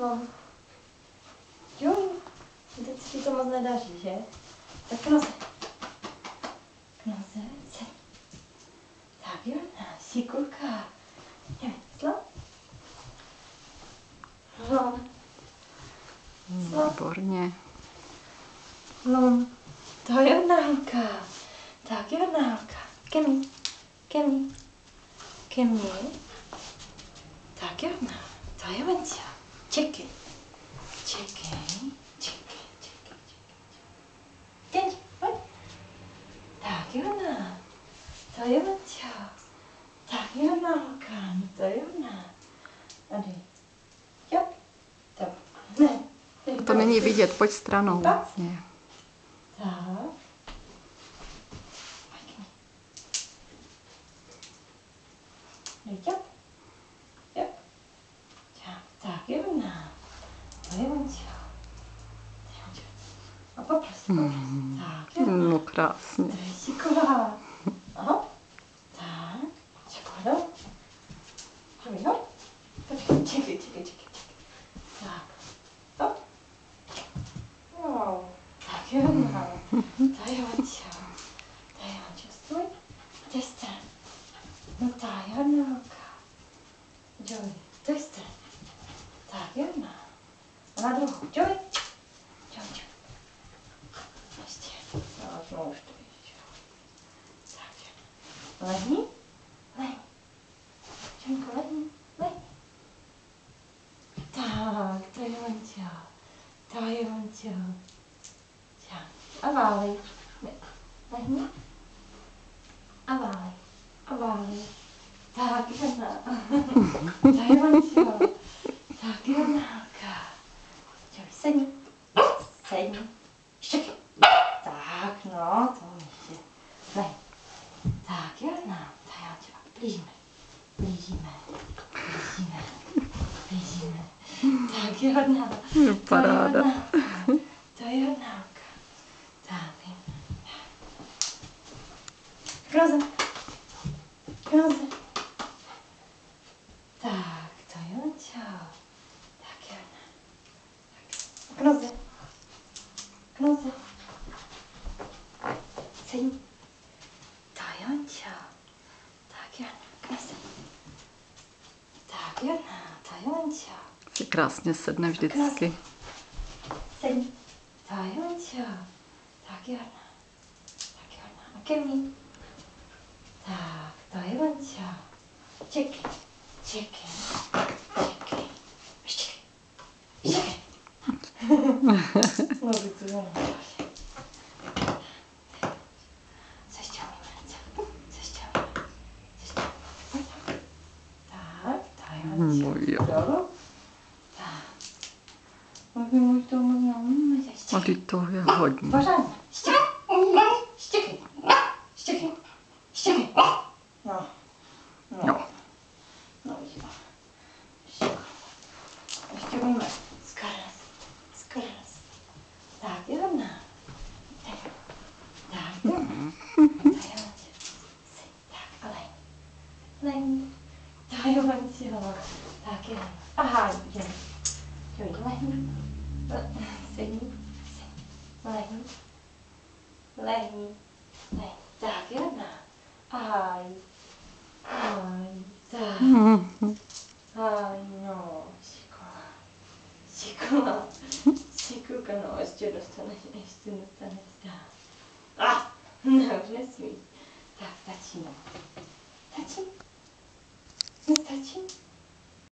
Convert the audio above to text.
No. Jo, teď si to moc nedaří, že? Tak Knoze. Knoze, se. Tak jo, šikulka. Jdeme, slov. Hlon. Výborně. Hlon. To je Nálka. Tak jo, Nálka. Kemi. Kemi. Kemi. Tak jo, Nálka. To je Vencia. Čekej. Čekej. Čekej. Čekej. Čekej. Pojď. Tak jo, Nálka. To je Vencia. Tak jo, Nálka. To je ona. Tady. Jo. Tak. Ne. To není vidět, pojď stranou. Vlastně. Tak. Jo. Jo. Tak je ona. To je Mončo. A poprosím. Tak je ona. No krásně. To je šiková. Aha. Tak. Čokoládu. Jo. Počkej, čekej. Tak. Hop. Wow. Tak je ona. To je Mončo. To je Mončo. Stůj. A to je stran. No to je Nálka. Joey, to je stran. Tak je ona. A na druhou. Joey. Joey. Ještě. No už to ještě. Tak je. Lehni. Lehni. Joeyko, lehni. Lehni. Tak, to je Mončo. To je Mončo. Tak. A válej. Ne. Lehni. A válej. A válej. Tak je ona. To je Mončo. Tak je Nálka. Joey, sedni. Sedni. Štěkej. Tak, no, to ještě. Lehni. Tak je ona. To je Mončo. Blížíme. Tak je ona. Paráda. To je Nálka. Tak je. Knoze. Tak, to je Mončo. Tak je ona. Knoze. Sedni. To je Mončo. Tak je ona. Knoze. Tak je ona. To je Mončo. Si krásně sedne vždycky. Sedni. To je Mončo. Tak je ona. A Kemi. Tak, to je Mončo. Čekej. Štěkej. No, to je ona. Tak, to je Mončo. No jo. Tak. Můj to možná A ty to je hodně. pořádně. Štěkej. No. No. No, jo. Ještě umíme. Skoro. Tak, je ona. Tak, jo. Tak, a lehni. To je Mončo. Tak, je ona. Aha, jo. Lehni. Sedni. Lehni. Tak, je ona. Ahaj. Tak. No, šikulka, no, ještě dostaneš, tak. Ne, už nesmí. Tak, stačí, no. Stačí? Nestačí?